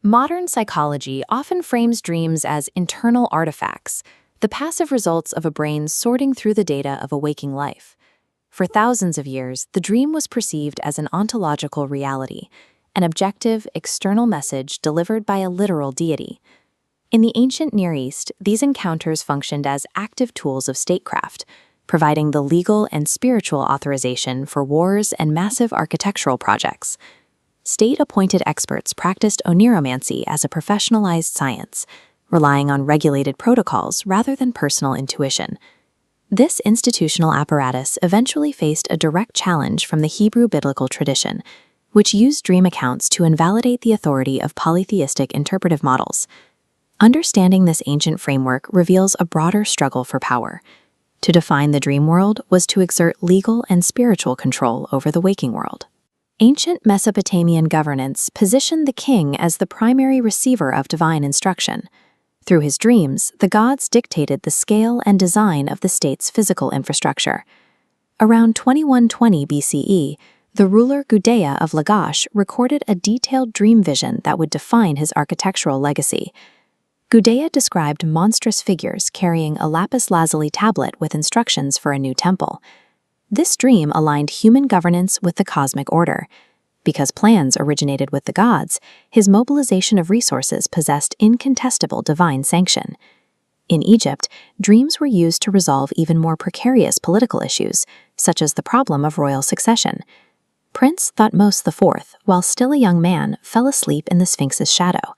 Modern psychology often frames dreams as internal artifacts, the passive results of a brain sorting through the data of a waking life. For thousands of years, the dream was perceived as an ontological reality, an objective, external message delivered by a literal deity. In the ancient Near East, these encounters functioned as active tools of statecraft, providing the legal and spiritual authorization for wars and massive architectural projects. State-appointed experts practiced oneiromancy as a professionalized science, relying on regulated protocols rather than personal intuition. This institutional apparatus eventually faced a direct challenge from the Hebrew biblical tradition, which used dream accounts to invalidate the authority of polytheistic interpretive models. Understanding this ancient framework reveals a broader struggle for power. To define the dream world was to exert legal and spiritual control over the waking world. Ancient Mesopotamian governance positioned the king as the primary receiver of divine instruction. Through his dreams, the gods dictated the scale and design of the state's physical infrastructure. Around 2120 BCE, the ruler Gudea of Lagash recorded a detailed dream vision that would define his architectural legacy. Gudea described monstrous figures carrying a lapis lazuli tablet with instructions for a new temple. This dream aligned human governance with the cosmic order. Because plans originated with the gods, his mobilization of resources possessed incontestable divine sanction. In Egypt, dreams were used to resolve even more precarious political issues, such as the problem of royal succession. Prince Thutmose IV, while still a young man, fell asleep in the Sphinx's shadow.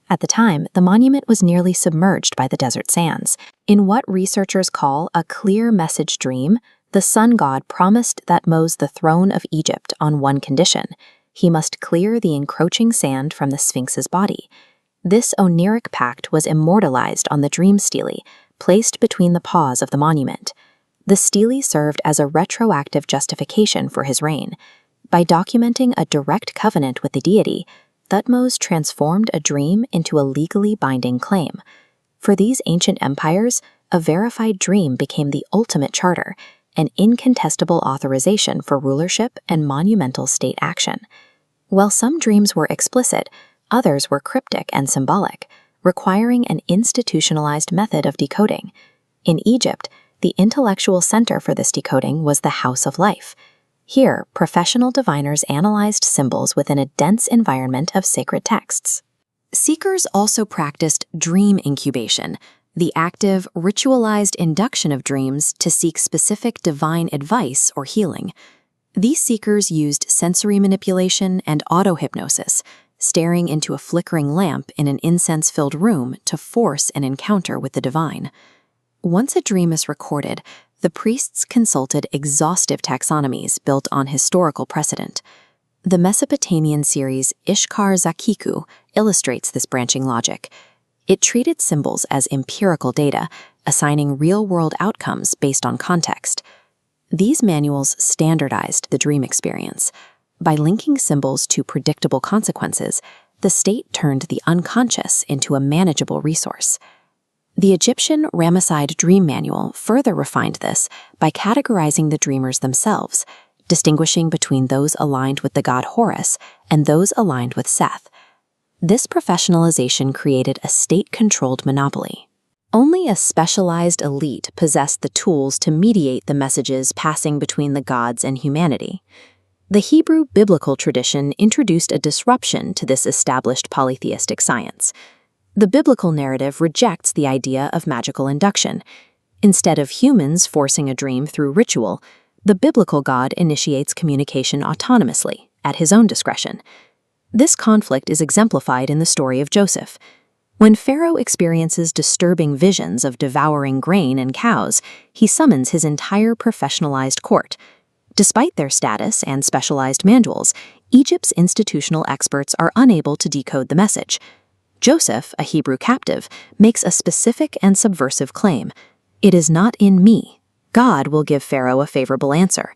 At the time, the monument was nearly submerged by the desert sands. In what researchers call a clear message dream, the sun god promised Thutmose the throne of Egypt on one condition: he must clear the encroaching sand from the Sphinx's body. This oniric pact was immortalized on the dream stele, placed between the paws of the monument. The stele served as a retroactive justification for his reign. By documenting a direct covenant with the deity, Thutmose transformed a dream into a legally binding claim. For these ancient empires, a verified dream became the ultimate charter, an incontestable authorization for rulership and monumental state action. While some dreams were explicit, others were cryptic and symbolic, requiring an institutionalized method of decoding. In Egypt, the intellectual center for this decoding was the House of Life. Here, professional diviners analyzed symbols within a dense environment of sacred texts. Seekers also practiced dream incubation, the active, ritualized induction of dreams to seek specific divine advice or healing. These seekers used sensory manipulation and auto-hypnosis, staring into a flickering lamp in an incense-filled room to force an encounter with the divine. Once a dream is recorded, the priests consulted exhaustive taxonomies built on historical precedent. The Mesopotamian series Ishkar Zakiku illustrates this branching logic. It treated symbols as empirical data, assigning real-world outcomes based on context. These manuals standardized the dream experience. By linking symbols to predictable consequences, the state turned the unconscious into a manageable resource. The Egyptian Ramesside Dream Manual further refined this by categorizing the dreamers themselves, distinguishing between those aligned with the god Horus and those aligned with Seth. This professionalization created a state-controlled monopoly. Only a specialized elite possessed the tools to mediate the messages passing between the gods and humanity. The Hebrew biblical tradition introduced a disruption to this established polytheistic science. The biblical narrative rejects the idea of magical induction. Instead of humans forcing a dream through ritual, the biblical God initiates communication autonomously, at his own discretion. This conflict is exemplified in the story of Joseph. When Pharaoh experiences disturbing visions of devouring grain and cows, he summons his entire professionalized court. Despite their status and specialized manuals, Egypt's institutional experts are unable to decode the message. Joseph, a Hebrew captive, makes a specific and subversive claim: "It is not in me. God will give Pharaoh a favorable answer."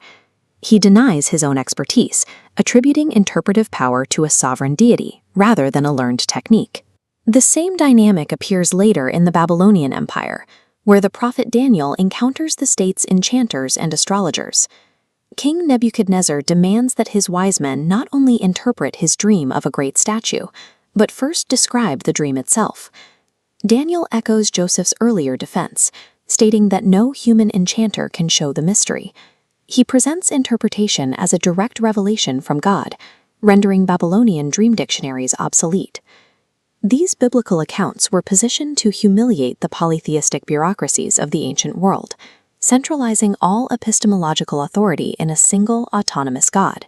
He denies his own expertise, attributing interpretive power to a sovereign deity rather than a learned technique. The same dynamic appears later in the Babylonian Empire, where the prophet Daniel encounters the state's enchanters and astrologers. King Nebuchadnezzar demands that his wise men not only interpret his dream of a great statue, But first describe the dream itself. Daniel echoes Joseph's earlier defense, stating that no human enchanter can show the mystery. He presents interpretation as a direct revelation from God, rendering Babylonian dream dictionaries obsolete. These biblical accounts were positioned to humiliate the polytheistic bureaucracies of the ancient world, centralizing all epistemological authority in a single autonomous God.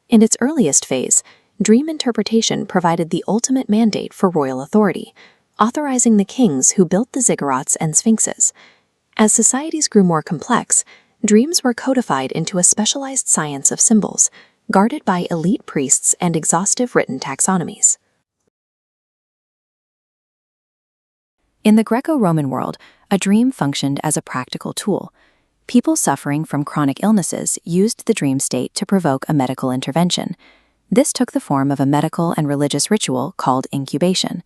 In its earliest phase, dream interpretation provided the ultimate mandate for royal authority, authorizing the kings who built the ziggurats and sphinxes. As societies grew more complex, dreams were codified into a specialized science of symbols, guarded by elite priests and exhaustive written taxonomies. In the Greco-Roman world, a dream functioned as a practical tool. People suffering from chronic illnesses used the dream state to provoke a medical intervention. This took the form of a medical and religious ritual called incubation.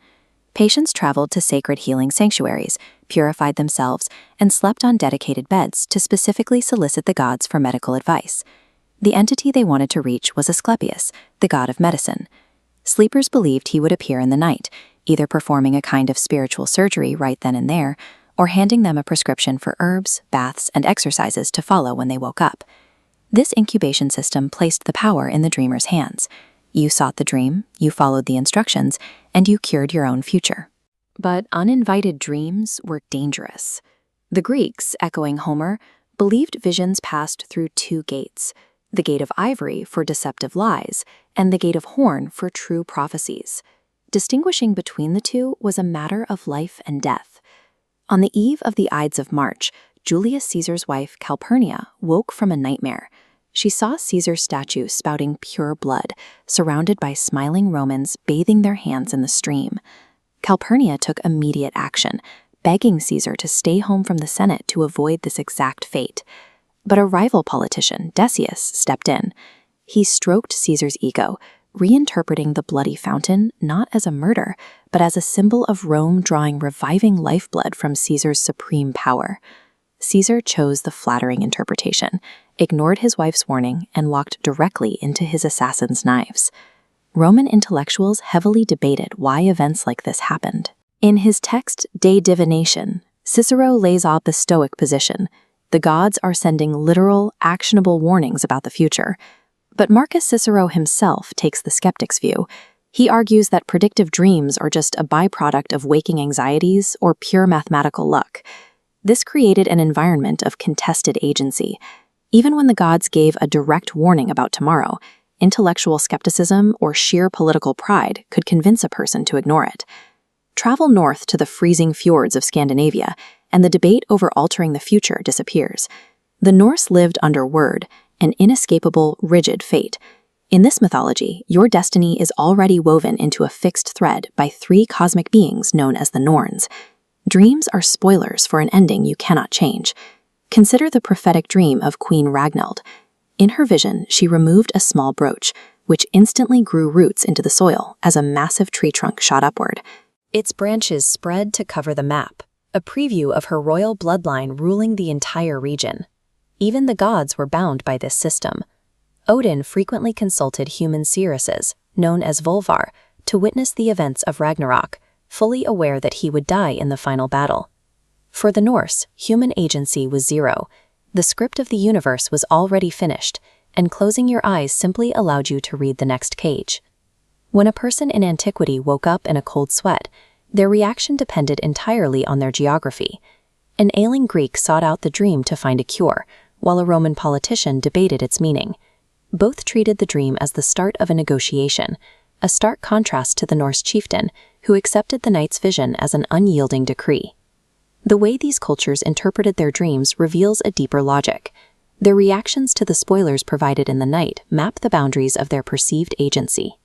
Patients traveled to sacred healing sanctuaries, purified themselves, and slept on dedicated beds to specifically solicit the gods for medical advice. The entity they wanted to reach was Asclepius, the god of medicine. Sleepers believed he would appear in the night, either performing a kind of spiritual surgery right then and there, or handing them a prescription for herbs, baths, and exercises to follow when they woke up. This incubation system placed the power in the dreamer's hands. You sought the dream, you followed the instructions, and you cured your own future. But uninvited dreams were dangerous. The Greeks, echoing Homer, believed visions passed through two gates: the gate of ivory for deceptive lies, and the gate of horn for true prophecies. Distinguishing between the two was a matter of life and death. On the eve of the Ides of March, Julius Caesar's wife Calpurnia woke from a nightmare. She saw Caesar's statue spouting pure blood, surrounded by smiling Romans bathing their hands in the stream. Calpurnia took immediate action, begging Caesar to stay home from the Senate to avoid this exact fate. But a rival politician, Decius, stepped in. He stroked Caesar's ego, reinterpreting the bloody fountain not as a murder, but as a symbol of Rome drawing reviving lifeblood from Caesar's supreme power. Caesar chose the flattering interpretation, ignored his wife's warning, and walked directly into his assassin's knives. Roman intellectuals heavily debated why events like this happened. In his text De Divination, Cicero lays out the Stoic position. The gods are sending literal, actionable warnings about the future. But Marcus Cicero himself takes the skeptic's view. He argues that predictive dreams are just a byproduct of waking anxieties or pure mathematical luck. This created an environment of contested agency. Even when the gods gave a direct warning about tomorrow, intellectual skepticism or sheer political pride could convince a person to ignore it. Travel north to the freezing fjords of Scandinavia, and the debate over altering the future disappears. The Norse lived under word, an inescapable, rigid fate. In this mythology, your destiny is already woven into a fixed thread by three cosmic beings known as the Norns. Dreams are spoilers for an ending you cannot change. Consider the prophetic dream of Queen Ragnhild. In her vision, she removed a small brooch, which instantly grew roots into the soil as a massive tree trunk shot upward. Its branches spread to cover the map, a preview of her royal bloodline ruling the entire region. Even the gods were bound by this system. Odin frequently consulted human seeresses, known as Volvar, to witness the events of Ragnarok, fully aware that he would die in the final battle. For the Norse, human agency was zero. The script of the universe was already finished, and closing your eyes simply allowed you to read the next page. When a person in antiquity woke up in a cold sweat, their reaction depended entirely on their geography. An ailing Greek sought out the dream to find a cure, while a Roman politician debated its meaning. Both treated the dream as the start of a negotiation, a stark contrast to the Norse chieftain, who accepted the night's vision as an unyielding decree. The way these cultures interpreted their dreams reveals a deeper logic. Their reactions to the spoilers provided in the night map the boundaries of their perceived agency.